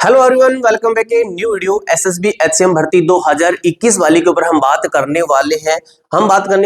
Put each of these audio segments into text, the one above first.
Hello everyone, welcome back a new video. SSB HCM भर्ती 2021 वाली के ऊपर हम बात करने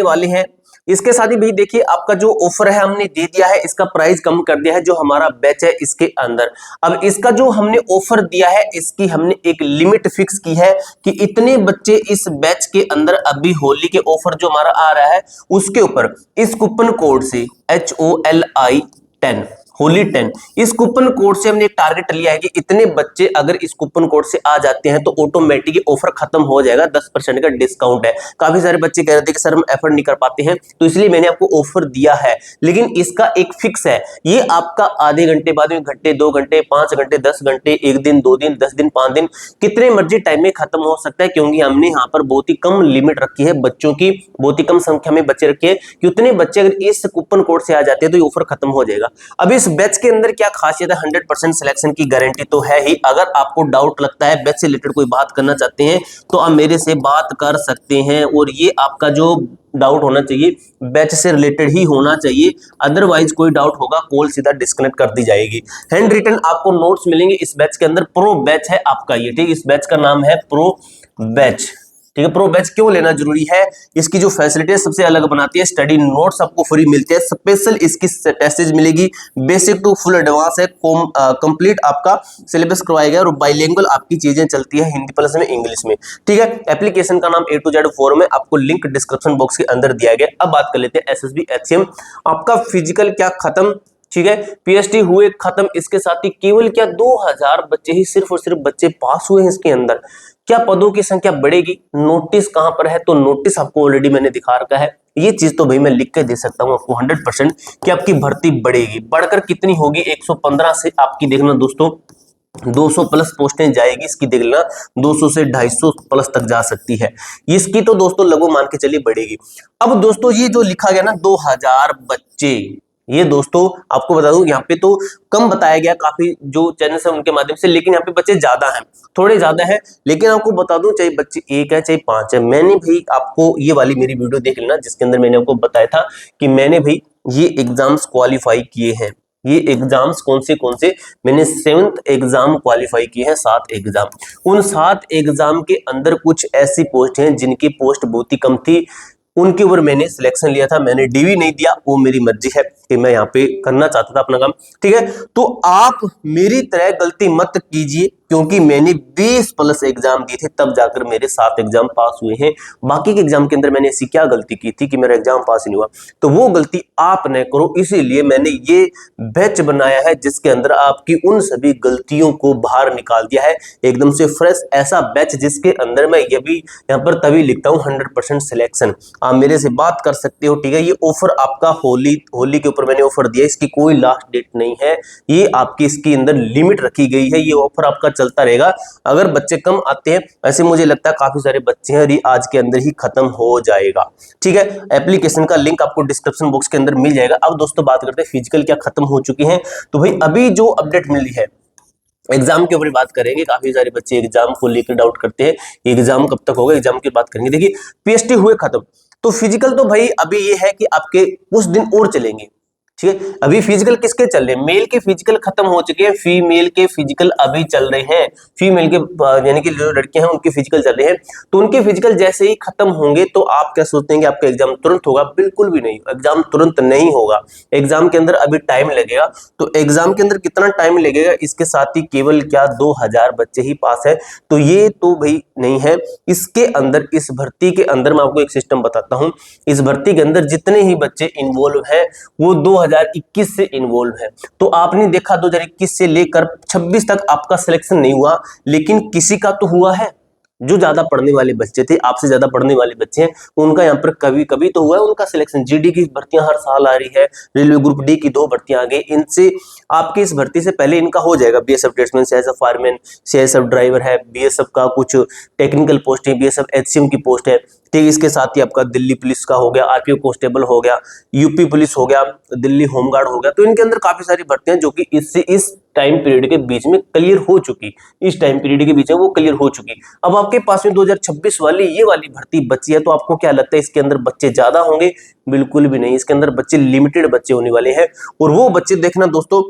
वाले हैं। इसके साथ ही भाई देखिए, आपका जो ऑफर है हमने दे दिया है, इसका प्राइस कम कर दिया है। जो हमारा बैच है इसके अंदर अब इसका जो हमने ऑफर दिया है, इसकी हमने एक लिमिट फिक्स की है कि इतने बच्चे इस बैच के अंदर अभी होली के ऑफर जो हमारा आ रहा है उसके ऊपर इस कूपन कोड से HOLI 10 होली 10 इस कूपन कोड से हमने एक टारगेट लिया है कि इतने बच्चे अगर इस कूपन कोड से आ जाते हैं तो ऑटोमेटिकली ऑफर खत्म हो जाएगा। 10% का डिस्काउंट है। काफी सारे बच्चे कह रहे थे कि सर हम एफर्ट नहीं कर पाते हैं, तो इसलिए मैंने आपको ऑफर दिया है। लेकिन इसका एक फिक्स है, ये आपका आधे घंटे बाद में, घंटे, 2 घंटे, 5 घंटे, 10 घंटे, 1 दिन, 2 दिन, 10 दिन, 5 दिन, कितने मर्जी टाइम में खत्म हो सकता है, क्योंकि हमने यहाँ पर बहुत ही कम लिमिट रखी है बच्चों की, बहुत ही कम संख्या में बच्चे रखे हैं कि उतने बच्चे अगर इस कूपन कोड से आ जाते हैं तो ये ऑफर खत्म हो जाएगा। अब इस बैच के अंदर क्या खासियत है? 100% सिलेक्शन की गारंटी तो है ही। अगर आपको डाउट लगता है, बैच से रिलेटेड कोई बात करना चाहते हैं, तो आप मेरे से बात कर सकते हैं। और ये आपका जो डाउट होना चाहिए बैच से रिलेटेड ही होना चाहिए, अदरवाइज कोई डाउट होगा कॉल सीधा डिस्कनेक्ट कर दी जाएगी। हैंड रिटन आपको नोट्स मिलेंगे इस बैच के अंदर। प्रो बैच है आपका ये, ठीक। इस बैच का नाम है प्रो बैच, ठीक है। प्रो बैच क्यों लेना जरूरी है? इसकी जो फैसिलिटी सबसे अलग बनाती है। स्टडी नोट्स आपको फ्री मिलते हैं, स्पेशल इसकी टेस्टेज मिलेगी, बेसिक टू फुल एडवांस है, कंप्लीट आपका सिलेबस करवाया गया और बाइलिंगुअल आपकी चीजें चलती है, हिंदी प्लस में इंग्लिश में, ठीक है। एप्लीकेशन का नाम A to Z फॉर्म है, आपको लिंक डिस्क्रिप्शन बॉक्स के अंदर दिया गया। अब बात कर लेते हैं एसएसबी एचसीएम। आपका फिजिकल क्या खत्म, ठीक है, पीएचडी हुए खत्म। इसके साथ ही केवल क्या 2000 बच्चे ही सिर्फ और सिर्फ बच्चे पास हुए हैं इसके अंदर। क्या पदों की संख्या बढ़ेगी? नोटिस कहां पर है? तो नोटिस आपको ऑलरेडी मैंने दिखा रखा है। ये चीज तो भाई मैं लिख के दे सकता हूं आपको 100% कि आपकी भर्ती बढ़ेगी। बढ़कर कितनी होगी? 115 से आपकी देखना दोस्तों 200 प्लस पोस्टें जाएगी। इसकी देख लेना 200 से 250 प्लस तक जा सकती है। इसकी तो दोस्तों लगो मान के चलिए बढ़ेगी। अब दोस्तों ये जो लिखा गया ना 2000 बच्चे, ये दोस्तों आपको बता दूं यहाँ पे तो कम बताया गया काफी जो चैनल्स है उनके माध्यम से, लेकिन यहाँ पे बच्चे ज्यादा हैं, थोड़े ज्यादा हैं। लेकिन आपको बता दूं चाहे बच्चे 1 है चाहे 5 है, मैंने भी आपको ये वाली मेरी वीडियो देख लेना जिसके अंदर मैंने आपको बताया था कि मैंने भी ये एग्जाम्स क्वालिफाई किए हैं। ये एग्जाम्स कौन से मैंने 7th एग्जाम क्वालिफाई किए हैं, 7 एग्जाम। उन 7 एग्जाम के अंदर कुछ ऐसी पोस्ट हैं जिनकी पोस्ट बहुत ही कम थी, उनके ऊपर मैंने सिलेक्शन लिया था। मैंने डीवी नहीं दिया, वो मेरी मर्जी है कि मैं यहाँ पे करना चाहता था अपना काम, ठीक है। तो आप मेरी तरह गलती मत कीजिए, क्योंकि मैंने 20 प्लस एग्जाम दिए थे तब जाकर मेरे 7 एग्जाम पास हुए हैं। बाकी के एग्जाम के अंदर मैंने ऐसी क्या गलती की थी कि मेरा एग्जाम पास नहीं हुआ? तो वो गलती आप न करो, इसीलिए मैंने ये बैच बनाया है जिसके अंदर आपकी उन सभी गलतियों को बाहर निकाल दिया है, एकदम से फ्रेश ऐसा बैच जिसके अंदर मैं ये भी यहाँ पर तभी लिखता हूँ 100% सिलेक्शन। आप मेरे से बात कर सकते हो, ठीक है। ये ऑफर आपका होली के ऊपर मैंने ऑफर दिया, इसकी कोई लास्ट डेट नहीं है, ये आपकी इसके अंदर लिमिट रखी गई है। ये ऑफर आपका चलता रहेगा। अगर बच्चे कम आते हैं, ऐसे मुझे लगता है काफी सारे बच्चे हैं, और ये आज के अंदर ही खत्म हो जाएगा, ठीक है। एप्लीकेशन का लिंक आपको डिस्क्रिप्शन बॉक्स के अंदर मिल जाएगा। अब दोस्तों बात करते हैं फिजिकल क्या खत्म हो चुकी है। तो भाई अभी जो अपडेट मिली है एग्जाम के ऊपर बात करेंगे। काफी सारे बच्चे एग्जाम को लेकर डाउट करते हैं, एग्जाम कब तक होगा, एग्जाम की बात करेंगे। देखिए पीएचडी हुए खत्म, तो फिजिकल तो भाई अभी ये है कि आपके कुछ दिन और चलेंगे, ठीक है। अभी फिजिकल किसके चल रहे हैं? मेल के फिजिकल खत्म हो चुके हैं, फीमेल के फिजिकल अभी चल रहे हैं। फीमेल के यानी कि जो लड़कियां हैं उनके फिजिकल चल रहे हैं। तो उनके फिजिकल जैसे ही खत्म होंगे तो आप क्या सोचते हैं कि आपका एग्जाम तुरंत होगा? बिल्कुल भी नहीं, एग्जाम तुरंत नहीं होगा। एग्जाम के अंदर अभी टाइम लगेगा। तो एग्जाम के अंदर कितना टाइम लगेगा? इसके साथ ही केवल क्या 2000 बच्चे ही पास है, तो ये तो भाई नहीं है। इसके अंदर इस भर्ती के अंदर मैं आपको एक सिस्टम बताता हूं। इस भर्ती के अंदर जितने ही बच्चे इन्वॉल्व है वो 2021 से इन्वॉल्व है। तो आपने देखा 2021 से लेकर 26 तक आपका सिलेक्शन नहीं हुआ, लेकिन किसी का तो हुआ है। जो ज्यादा पढ़ने वाले बच्चे थे, आपसे ज्यादा पढ़ने वाले बच्चे हैं, उनका यहाँ पर कभी कभी तो हुआ है उनका सिलेक्शन। जीडी की भर्तियां हर साल आ रही है, रेलवे ग्रुप डी की 2 भर्तियां आ गई, इनसे आपकी इस भर्ती से पहले इनका हो जाएगा। BSF tradesman, CISF fireman, CISF driver है, बीएसएफ का कुछ टेक्निकल पोस्ट है, बीएसएफ एचसीएम की पोस्ट है, ठीक। इसके साथ ही आपका दिल्ली पुलिस का हो गया, आरपीओ कांस्टेबल हो गया, यूपी पुलिस हो गया, दिल्ली होमगार्ड हो गया। तो इनके अंदर काफी सारी भर्तियां जो कि इस टाइम पीरियड के बीच में क्लियर हो चुकी, इस टाइम पीरियड के बीच में वो क्लियर हो चुकी। अब आपके पास में 2026 वाली ये वाली भर्ती बची है, तो आपको क्या लगता है इसके अंदर बच्चे ज्यादा होंगे? बिल्कुल भी नहीं, इसके अंदर बच्चे लिमिटेड बच्चे होने वाले हैं। और वो बच्चे देखना दोस्तों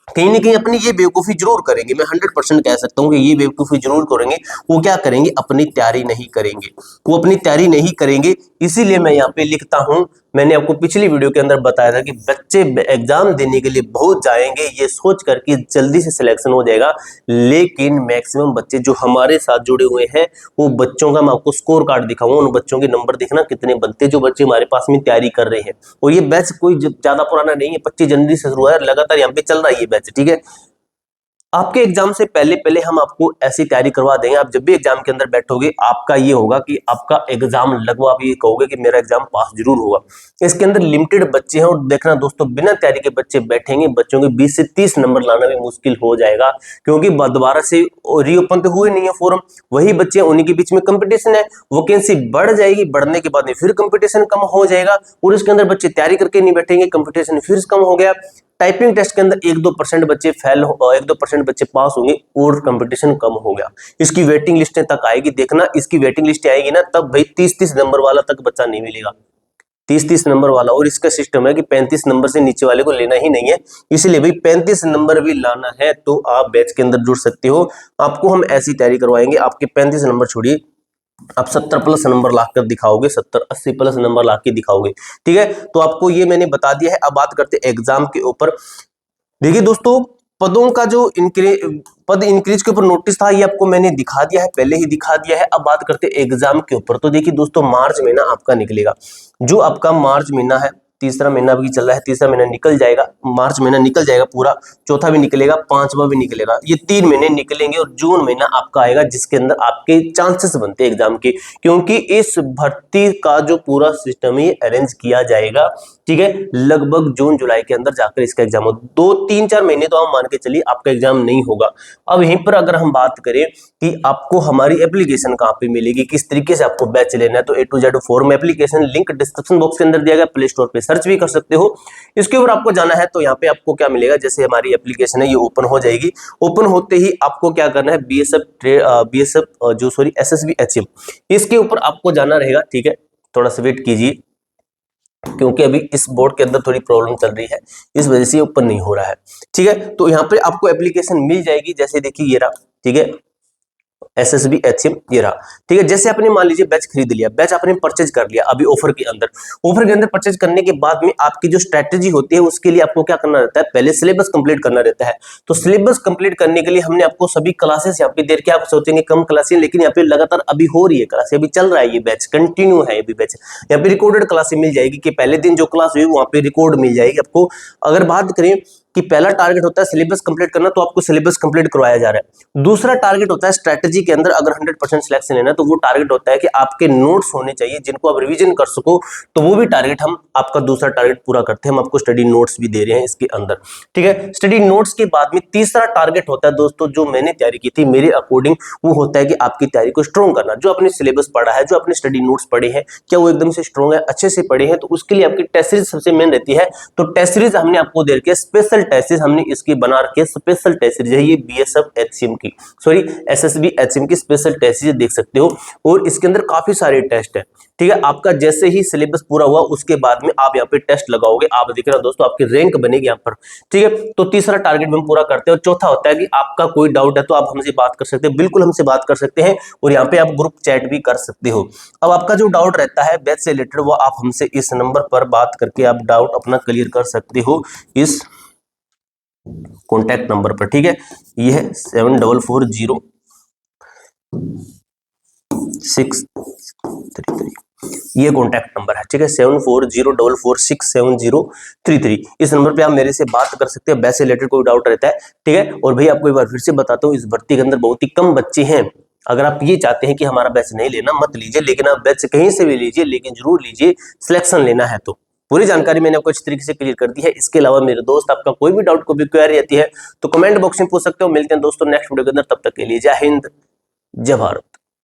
कहीं ना कहीं अपनी ये बेवकूफ़ी जरूर करेंगे, मैं 100% कह सकता हूँ कि ये बेवकूफ़ी जरूर करेंगे। वो क्या करेंगे, अपनी तैयारी नहीं करेंगे, वो अपनी तैयारी नहीं करेंगे। इसीलिए मैं यहाँ पे लिखता हूँ, मैंने आपको पिछली वीडियो के अंदर बताया था कि बच्चे एग्जाम देने के लिए बहुत जाएंगे ये सोच कर कि जल्दी से सिलेक्शन हो जाएगा, लेकिन मैक्सिमम बच्चे जो हमारे साथ जुड़े हुए हैं वो बच्चों का मैं आपको स्कोर कार्ड दिखाऊंगा, उन बच्चों के नंबर देखना कितने बनते हैं जो बच्चे हमारे पास में तैयारी कर रहे हैं। और ये बैच कोई ज्यादा पुराना नहीं है, 25 जनवरी से शुरू है, लगातार यहाँ पे चल रहा है ये बैच, ठीक है। आपके एग्जाम से पहले पहले हम आपको ऐसी तैयारी करवा देंगे, आप जब भी एग्जाम के अंदर बैठोगे आपका ये होगा कि आपका एग्जाम लगवा, आप ये कहोगे कि मेरा एग्जाम पास जरूर होगा। इसके अंदर लिमिटेड बच्चे हैं और देखना दोस्तों, बिना तैयारी के बच्चे बैठेंगे, बच्चों के 20 से 30 नंबर लाना भी मुश्किल हो जाएगा, क्योंकि दोबारा से रीओपन तो हुए नहीं है फॉर्म, वही बच्चे उन्हीं के बीच में कंपटीशन है, वैकेंसी बढ़ जाएगी, बढ़ने के बाद में फिर कंपटीशन कम हो जाएगा और इसके अंदर बच्चे तैयारी करके नहीं बैठेंगे, कंपटीशन फिर कम हो गया। टाइपिंग टेस्ट के अंदर 1-2% बच्चे फेल हो, 1-2% बच्चे पास होंगे और कंपटीशन कम हो गया। इसकी वेटिंग लिस्टें तक आएगी, देखना इसकी वेटिंग लिस्ट आएगी ना, तब भाई 30-30 नंबर वाला तक बच्चा नहीं मिलेगा, 30-30 नंबर वाला। और इसका सिस्टम है कि 35 नंबर से नीचे वाले को लेना ही नहीं है, इसलिए भाई 35 नंबर भी लाना है तो आप बैच के अंदर जुड़ सकते हो। आपको हम ऐसी तैयारी करवाएंगे, आपके 35 नंबर छोड़िए, आप 70 प्लस नंबर लाकर दिखाओगे, 70-80 प्लस नंबर ला के दिखाओगे, ठीक है। तो आपको ये मैंने बता दिया है। अब बात करते हैं एग्जाम के ऊपर। देखिए दोस्तों, पदों का जो पद इंक्रीज के ऊपर नोटिस था ये आपको मैंने दिखा दिया है, पहले ही दिखा दिया है। अब बात करते हैं एग्जाम के ऊपर। तो देखिए दोस्तों, मार्च महीना आपका निकलेगा, जो आपका मार्च महीना है, तीसरा महीना भी चल रहा है, तीसरा महीना निकल जाएगा, मार्च महीना निकल जाएगा पूरा, चौथा भी निकलेगा, पांचवा भी निकलेगा, ये 3 महीने निकलेंगे और जून महीना आपका आएगा जिसके अंदर आपके चांसेस बनते हैं एग्जाम के, क्योंकि इस भर्ती का जो पूरा सिस्टम ही अरेंज किया जाएगा, ठीक है। लगभग जून जुलाई के अंदर जाकर इसका एग्जाम हो, 2-3-4 महीने तो हम मान के चलिए आपका एग्जाम नहीं होगा। अब यहीं पर अगर हम बात करें कि आपको हमारी एप्लीकेशन कहाँ पे मिलेगी, किस तरीके से आपको बैच लेना है, तो A to Z form application link description box के अंदर दिया गया, प्ले स्टोर पे सर्च भी कर सकते हो। इसके ऊपर आपको जाना है तो यहाँ पे आपको क्या मिलेगा, जैसे हमारी एप्लीकेशन है ये ओपन हो जाएगी, ओपन होते ही आपको क्या करना है, SSB HM इसके ऊपर आपको जाना रहेगा, ठीक है। थोड़ा सा वेट कीजिए क्योंकि अभी इस बोर्ड के अंदर थोड़ी प्रॉब्लम चल रही है, इस वजह से ओपन नहीं हो रहा है, ठीक है। तो यहाँ पे आपको एप्लीकेशन मिल जाएगी, जैसे देखिए ये रहा, ठीक है, SSB HM ये रहा, ठीक है। जैसे आपने मान लीजिए बैच खरीद लिया, बैच आपने परचेज कर लिया अभी ऑफर के अंदर परचेज करने के बाद में आपकी जो स्ट्रेटेजी होती है उसके लिए आपको क्या करना रहता है, पहले सिलेबस कंप्लीट करना रहता है। तो सिलेबस कंप्लीट करने के लिए हमने आपको सभी क्लासेस यहाँ पे दे रखी है। आप सोचेंगे कम क्लासेस, लेकिन यहाँ पे लगातार अभी हो रही है क्लास, अभी चल रहा है, ये बैच कंटिन्यू है, ये बैच यहाँ पे रिकॉर्डेड क्लासेस मिल जाएगी कि पहले दिन जो क्लास हुई वहां पे रिकॉर्ड मिल जाएगी आपको। अगर बात करें कि पहला टारगेट होता है सिलेबस कंप्लीट करना, तो आपको सिलेबस कंप्लीट करवाया जा रहा है। दूसरा टारगेट होता है स्ट्रेटजी के अंदर अगर 100% सिलेक्शन लेना है तो वो टारगेट होता है कि आपके नोट्स होने चाहिए जिनको आप रिवीजन कर सको, तो वो भी टारगेट हम आपका दूसरा टारगेट पूरा करते हैं। हम आपको स्टडी नोट्स भी दे रहे हैं इसके अंदर, ठीक है। स्टडी नोट्स के बाद में तीसरा टारगेट होता है दोस्तों, जो मैंने तैयारी की थी मेरे अकॉर्डिंग, वो होता है कि आपकी तैयारी को स्ट्रॉन्ग करना। जो आपने सिलेबस पढ़ा है, जो आपने स्टडी नोट्स पढ़े हैं, क्या वो एकदम से स्ट्रॉन्ग है, अच्छे से पढ़े हैं, तो उसके लिए आपकी टेस्ट सीरीज सबसे मेन रहती है। तो टेस्ट सीरीज हमने आपको दे रखी है, स्पेशल टेस्ट सीरीज हमने इसकी बना रखी है, स्पेशल टेस्ट सीरीज है ये SSB HM की स्पेशल टेस्ट सीरीज देख सकते हो। और इसके अंदर काफी सारे टेस्ट है, ठीक है। आपका जैसे ही सिलेबस पूरा हुआ उसके बाद में आप यहाँ पे टेस्ट लगाओगे, आप देख रहे हो दोस्तों आपकी रैंक बनेगी यहाँ पर, ठीक है। तो तीसरा टारगेट हम पूरा करते हैं। और चौथा होता है कि आपका कोई डाउट है तो आप हमसे बात कर सकते हैं, बिल्कुल हमसे बात कर सकते हैं, और यहाँ पे आप ग्रुप चैट भी कर सकते हो। अब आपका जो डाउट रहता है बैच से रिलेटेड, वो आप हमसे इस नंबर पर बात करके आप डाउट अपना क्लियर कर सकते हो इस कॉन्टैक्ट नंबर पर, ठीक है। ये है 74040633, ये कॉन्टैक्ट नंबर है, ठीक है। 7404467033, इस नंबर पे आप मेरे से बात कर सकते हैं, बैच से रिलेटेड कोई डाउट रहता है, ठीक है। और भाई आपको एक बार फिर से बताता हूँ, इस भर्ती के अंदर बहुत ही कम बच्चे हैं। अगर आप ये चाहते हैं कि हमारा बैच नहीं लेना, मत लीजिए, लेकिन आप बैच कहीं से भी लीजिए, लेकिन जरूर लीजिए, सिलेक्शन लेना है तो। पूरी जानकारी मैंने आपको अच्छी तरीके से क्लियर कर दी है। इसके अलावा मेरे दोस्त आपका कोई भी डाउट, कोई भी क्वेरी रहती है तो कमेंट बॉक्स में पूछ सकते हो। मिलते हैं दोस्तों नेक्स्ट वीडियो के अंदर, तब तक के लिए जय हिंद, जय भारत।